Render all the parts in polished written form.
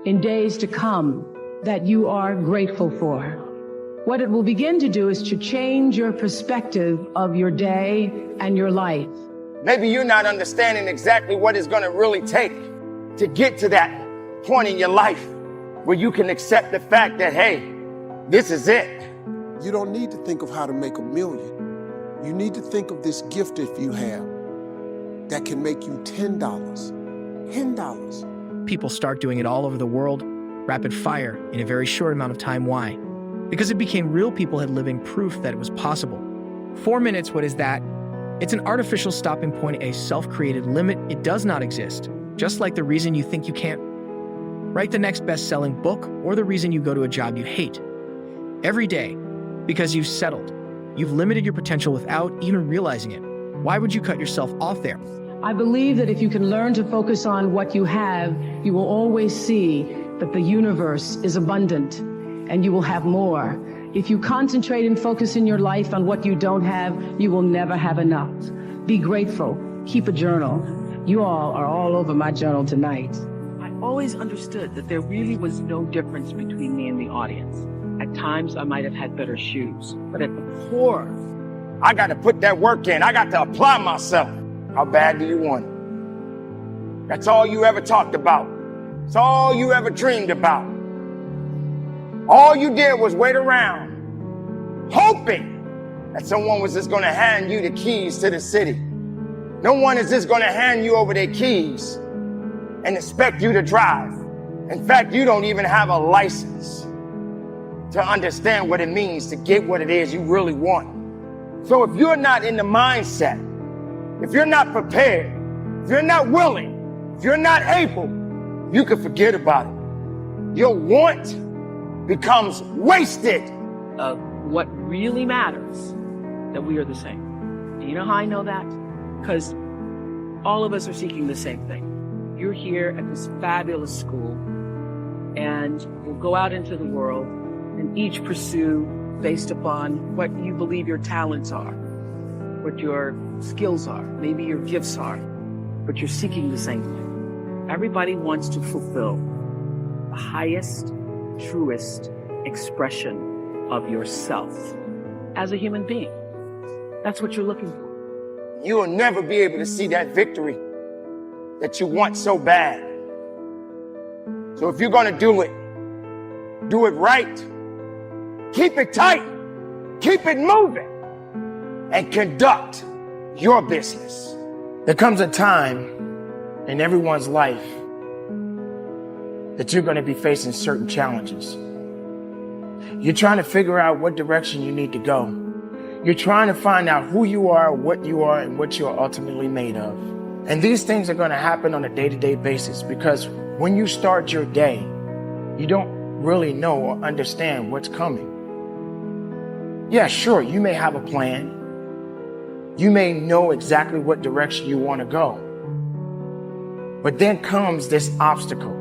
in days to come that you are grateful for. What it will begin to do is to change your perspective of your day and your life. Maybe you're not understanding exactly what it's going to really take to get to that point in your life where you can accept the fact that, hey, this is it. You don't need to think of how to make $1 million. You need to think of this gift if you have that can make you $10. $10. People start doing it all over the world, rapid fire, in a very short amount of time. Why? Because it became real people had living proof that it was possible. 4 minutes, what is that? It's an artificial stopping point, a self-created limit. It does not exist, just like the reason you think you can't write the next best-selling book or the reason you go to a job you hate. Every day, because you've settled. You've limited your potential without even realizing it. Why would you cut yourself off there? I believe that if you can learn to focus on what you have, you will always see that the universe is abundant and you will have more. If you concentrate and focus in your life on what you don't have, you will never have enough. Be grateful. Keep a journal. You all are all over my journal tonight. I always understood that there really was no difference between me and the audience. At times, I might have had better shoes, but at the core, I got to put that work in. I got to apply myself. How bad do you want it? That's all you ever talked about. It's all you ever dreamed about. All you did was wait around, hoping that someone was just going to hand you the keys to the city. No one is just going to hand you over their keys and expect you to drive. In fact, you don't even have a license to understand what it means to get what it is you really want. So if you're not in the mindset, if you're not prepared, if you're not willing, if you're not able, you can forget about it. Your want becomes wasted. What really matters, that we are the same. Do you know how I know that? Because all of us are seeking the same thing. You're here at this fabulous school, and we'll go out into the world and each pursue based upon what you believe your talents are, what your skills are, maybe your gifts are, but you're seeking the same thing. Everybody wants to fulfill the highest, truest expression of yourself as a human being. That's what you're looking for. You will never be able to see that victory that you want so bad. So if you're going to do it right. Keep it tight, keep it moving, and conduct your business. There comes a time in everyone's life that you're going to be facing certain challenges. You're trying to figure out what direction you need to go. You're trying to find out who you are, what you are, and what you are ultimately made of. And these things are going to happen on a day-to-day basis because when you start your day, you don't really know or understand what's coming. Yeah, sure, you may have a plan. You may know exactly what direction you want to go. But then comes this obstacle,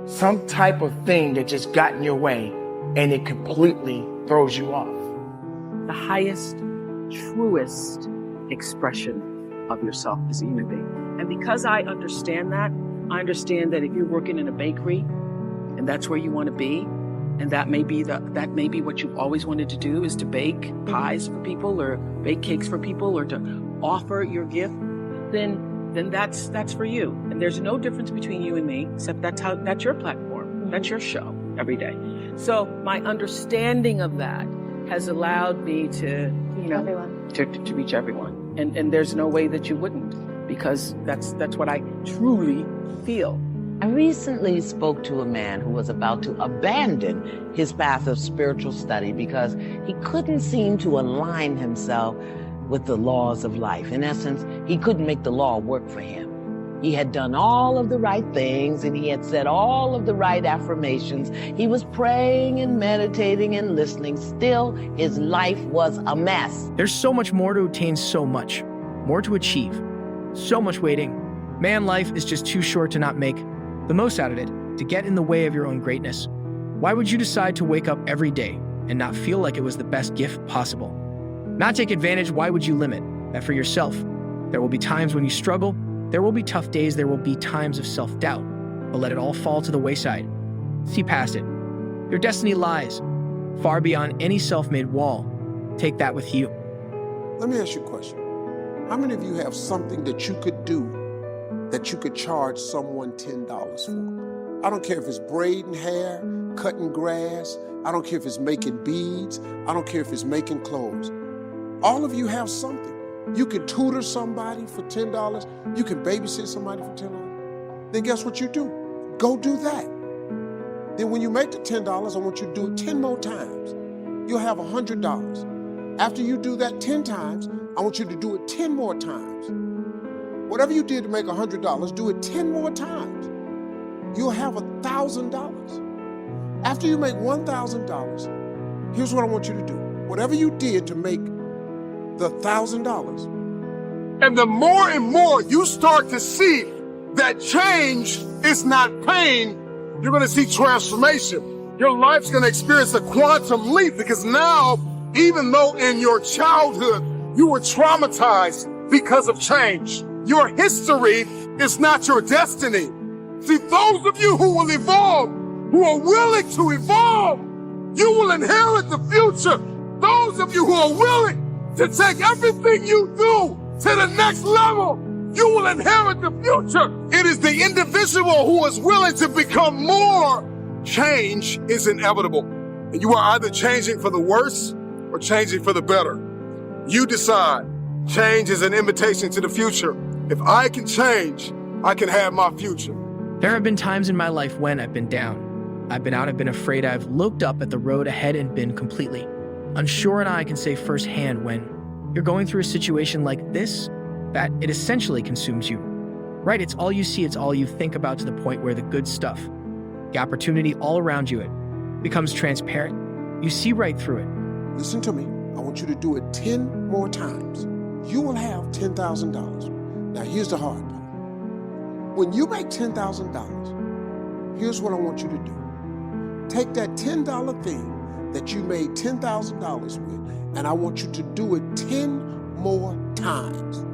some type of thing that just got in your way, and it completely throws you off. The highest, truest expression of yourself as a human being. And because I understand that if you're working in a bakery and that's where you want to be, and that may be what you've always wanted to do, is to bake pies for people or bake cakes for people or to offer your gift, then that's for you. And there's no difference between you and me, except that's your platform. That's your show every day. So my understanding of that has allowed me to, to reach everyone. And there's no way that you wouldn't, because that's what I truly feel. I recently spoke to a man who was about to abandon his path of spiritual study because he couldn't seem to align himself with the laws of life. In essence, he couldn't make the law work for him. He had done all of the right things and he had said all of the right affirmations. He was praying and meditating and listening. Still, his life was a mess. There's so much more to attain, so much more to achieve, so much waiting. Man, life is just too short to not make the most out of it, to get in the way of your own greatness. Why would you decide to wake up every day and not feel like it was the best gift possible? Not take advantage? Why would you limit that for yourself? There will be times when you struggle. There will be tough days. There will be times of self-doubt. but let it all fall to the wayside. See past it. Your destiny lies far beyond any self-made wall. Take that with you. Let me ask you a question. How many of you have something that you could do that you could charge someone $10 for? I don't care if it's braiding hair, cutting grass. I don't care if it's making beads. I don't care if it's making clothes. All of you have something. You can tutor somebody for $10. You can babysit somebody for $10. Then guess what you do? Go do that. Then when you make the $10, I want you to do it 10 more times. You'll have $100. After you do that 10 times, I want you to do it 10 more times. Whatever you did to make $100, do it 10 more times. You'll have $1,000. After you make $1,000, here's what I want you to do. Whatever you did to make the $1,000. And the more and more you start to see that change is not pain, you're going to see transformation. Your life's going to experience a quantum leap because now, even though in your childhood you were traumatized because of change, your history is not your destiny. See, those of you who will evolve, who are willing to evolve, you will inherit the future. Those of you who are willing to take everything you do to the next level, you will inherit the future. It is the individual who is willing to become more. Change is inevitable. And you are either changing for the worse or changing for the better. You decide. Change is an invitation to the future. If I can change, I can have my future. There have been times in my life when I've been down. I've been out, I've been afraid, I've looked up at the road ahead and been completely unsure, and I can say firsthand when you're going through a situation like this, that it essentially consumes you. Right, it's all you see, it's all you think about, to the point where the good stuff, the opportunity all around you, it becomes transparent. You see right through it. Listen to me. I want you to do it 10 more times. You will have $10,000. Now here's the hard part. When you make $10,000, here's what I want you to do. Take that $10 thing that you made $10,000 with, and I want you to do it 10 more times.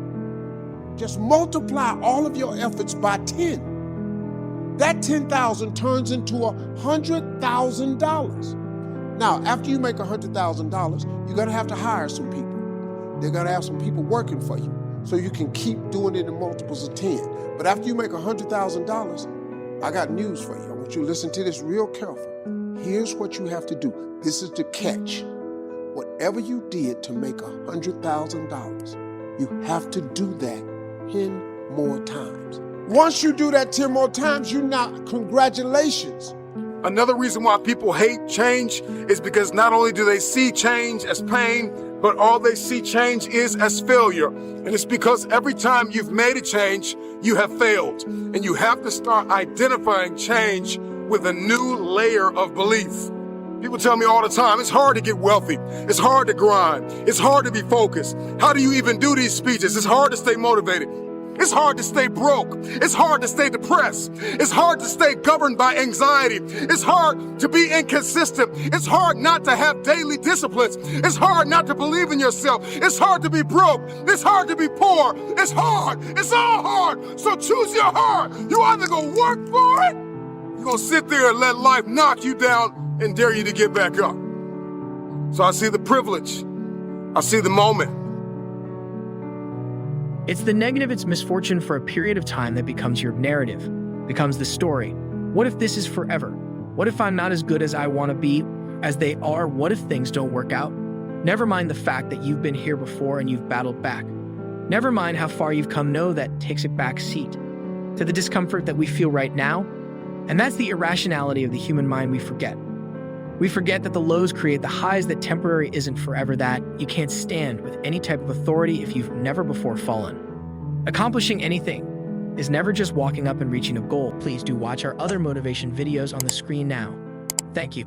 Just multiply all of your efforts by 10. That 10,000 turns into $100,000. Now, after you make $100,000, you're gonna have to hire some people. They're gonna have some people working for you so you can keep doing it in multiples of 10. But after you make $100,000, I got news for you. I want you to listen to this real careful. Here's what you have to do. This is the catch. Whatever you did to make $100,000, you have to do that 10 more times. Once you do that 10 more times, congratulations. Another reason why people hate change is because not only do they see change as pain, but all they see change is as failure. And it's because every time you've made a change, you have failed. And you have to start identifying change with a new layer of belief. People tell me all the time, it's hard to get wealthy. It's hard to grind. It's hard to be focused. How do you even do these speeches? It's hard to stay motivated. It's hard to stay broke. It's hard to stay depressed. It's hard to stay governed by anxiety. It's hard to be inconsistent. It's hard not to have daily disciplines. It's hard not to believe in yourself. It's hard to be broke. It's hard to be poor. It's hard. It's all hard. So choose your heart. You either gonna work for it, you're gonna sit there and let life knock you down and dare you to get back up. So I see the privilege. I see the moment. It's the negative, it's misfortune for a period of time that becomes your narrative, becomes the story. What if this is forever? What if I'm not as good as I want to be, as they are? What if things don't work out? Never mind the fact that you've been here before and you've battled back. Never mind how far you've come. No, that takes a back seat to the discomfort that we feel right now. And that's the irrationality of the human mind we forget. We forget that the lows create the highs, that temporary isn't forever, that you can't stand with any type of authority if you've never before fallen. Accomplishing anything is never just walking up and reaching a goal. Please do watch our other motivation videos on the screen now. Thank you.